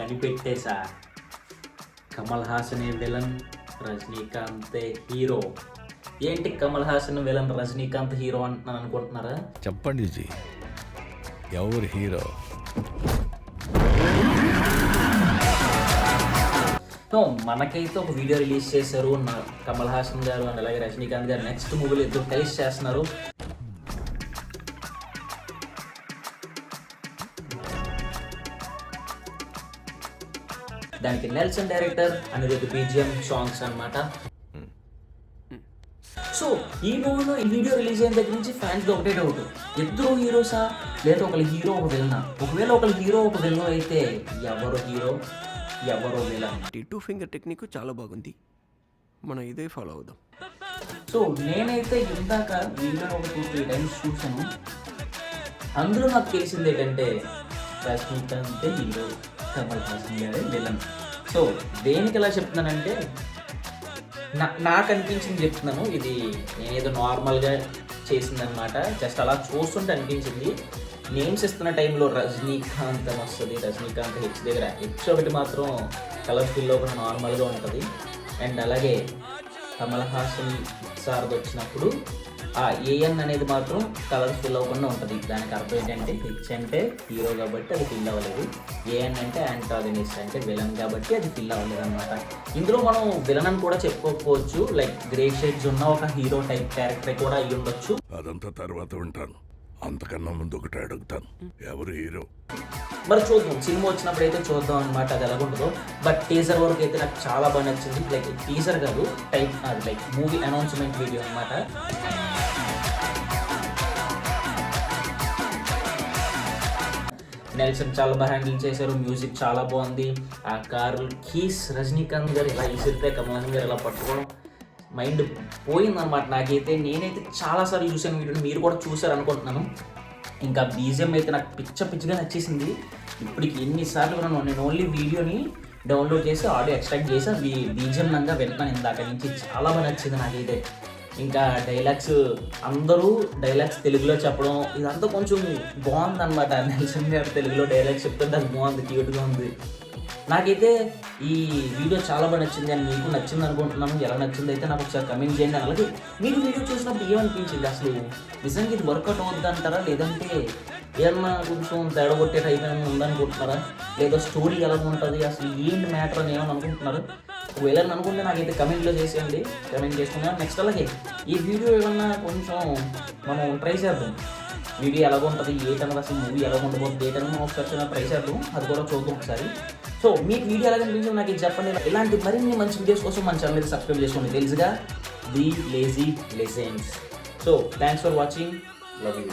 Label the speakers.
Speaker 1: కనిపెట్టేశా. Kamal Haasan villain, Rajinikanth hero. ఏంటి Kamal Haasan villain, Rajinikanth hero అంటున్నాను అనుకుంటున్నారా?
Speaker 2: చెప్పండి జీ, ఎవరు హీరో?
Speaker 1: మనకైతే ఒక వీడియో రిలీజ్ చేశారు కమల్ హాసన్ గారు అండ్ అలాగే రజనీకాంత్ గారు. నెక్స్ట్ మూవీలో ఇద్దరు కలిసి చేస్తున్నారు. దానికి Nelson director, Anirudh BGM songs అన్నమాట. సో ఈ మూవీలో ఈ వీడియో రిలీజ్ అయిన దగ్గర నుంచి ఫ్యాన్స్ ఒకటే డౌట్, ఇద్దరు హీరోసా లేదా ఒకళ్ళు హీరో ఒక విలనా? ఒకవేళ ఒకళ్ళు హీరో ఒక విలన్ అయితే ఎవరు హీరో ఎవరో విలన్?
Speaker 3: టూ ఫింగర్ టెక్నిక్ చాలా బాగుంది, మనం ఇదే ఫాలో అవుదాం.
Speaker 1: సో నేనైతే ఇందాక వీడియో ఒక 2-3 టైమ్స్ చూసాను. అందులో నాకు తెలిసింది ఏంటంటే రజనీకాంత్ హీరో, కమల్ హాసన్ గారే విలన్. సో దేనికి ఎలా చెప్తున్నానంటే నాకు అనిపించింది చెప్తున్నాను. ఇది నేనేదో నార్మల్గా చేసిందనమాట. జస్ట్ అలా చూస్తుంటే అనిపించింది. నేమ్స్ ఇస్తున్న టైంలో రజనీకాంత్ అని వస్తుంది. రజనీకాంత్ హెచ్ దగ్గర హెచ్ ఒకటి మాత్రం కలర్ఫుల్లో కూడా నార్మల్గా ఉంటుంది. అండ్ అలాగే కమల్ హాసన్ సార్ది వచ్చినప్పుడు ఆ ఏఎన్ అనేది మాత్రం కలర్ఫుల్ అవ్వకుండా ఉంటుంది. దానికి అర్థం ఏంటంటే హెచ్ అంటే హీరో కాబట్టి అది ఫిల్ అవ్వలేదు, ఏఎన్ అంటే యాంటాగనిస్ట్ అంటే విలన్ కాబట్టి అది ఫిల్ అవ్వలేదు అనమాట. ఇందులో మనం విలన్ అని కూడా చెప్పుకోకపోవచ్చు. లైక్ గ్రే షేడ్స్ ఉన్న ఒక హీరో టైప్ క్యారెక్టర్ కూడా అయ్యి ఉండొచ్చు.
Speaker 2: అదంతా తర్వాత వింటాను, అంతకన్నా ముందు ఒకటి అడుగుతాను, ఎవరు హీరో?
Speaker 1: మరి చూద్దాం, సినిమా వచ్చినప్పుడు అయితే చూద్దాం అనమాట అది ఎలాగుంటుందో. బట్ టీజర్ వరకు అయితే నాకు చాలా బాగా నచ్చింది. లైక్ టీజర్ కాదు, టైప్ అది లైక్ మూవీ అనౌన్స్మెంట్ వీడియో అనమాట. నెల్సన్ చాలా బాగా హ్యాండిల్ చేశారు, మ్యూజిక్ చాలా బాగుంది. ఆ కారు కీస్ రజనీకాంత్ గారు ఇలా ఇసిరితే కమల్ హాసన్ గారు ఇలా పట్టుకోవడం మైండ్ పోయిందనమాట నాకైతే. నేనైతే చాలాసార్లు చూసాను వీడియోని, మీరు కూడా చూసారు అనుకుంటున్నాను. ఇంకా బీజిఎం అయితే నాకు పిచ్చిగా నచ్చేసింది. ఇప్పటికి ఎన్నిసార్లు కూడా నేను ఓన్లీ వీడియోని డౌన్లోడ్ చేసి ఆడియో ఎక్స్ట్రాక్ట్ చేసి అది బీజిఎం నంగా వెళ్తాను ఇందాక నుంచి. చాలా బాగా నచ్చింది నాకైతే. ఇంకా డైలాగ్స్, అందరూ డైలాగ్స్ తెలుగులో చెప్పడం ఇదంతా కొంచెం బాగుందన్నమాట. నెల్సన్ గారు తెలుగులో డైలాగ్స్ చెప్తుంటే అది బాగుంది, క్యూట్గా ఉంది. నాకైతే ఈ వీడియో చాలా బాగా నచ్చింది అని మీకు నచ్చింది అనుకుంటున్నాను. ఎలా నచ్చింది అయితే నాకు ఒకసారి కమెంట్ చేయండి. అలాగే మీకు వీడియో చూసినప్పుడు ఏమనిపించింది, అసలు నిజంగా ఇది వర్కౌట్ అవుతుంది అంటారా, లేదంటే ఏమన్నా కొంచెం తేడా కొట్టే టైప్ ఏమైనా ఉందనుకుంటున్నారా, లేదా స్టోరీ ఎలా ఉంటుంది, అసలు ఏంటి మ్యాటర్ అని ఏమని అనుకుంటున్నారు? ఒకవేళ అనుకుంటే నాకైతే కమెంట్లో చేసేయండి, కమెంట్ చేసుకున్నాను. నెక్స్ట్ అలాగే ఈ వీడియో ఏమన్నా కొంచెం మనం ట్రై చేద్దాం, వీడియో ఎలాగ ఉంటుంది, ఏటన్నది అసలు మూవీ ఎలా ఉండబోతుంది ఏటన్నా మనం ఒకసారి ట్రై చేద్దాం, అది కూడా చూద్దాం ఒకసారి. సో మీకు వీడియో ఎలా కనిపించింది నాకు ఇది చెప్పండి. ఇలాంటి మరిన్ని మంచి వీడియోస్ కోసం మన ఛానల్ సబ్స్క్రైబ్ చేసుకోండి. తెలుసుగా the lazy legends. So thanks for watching, love you.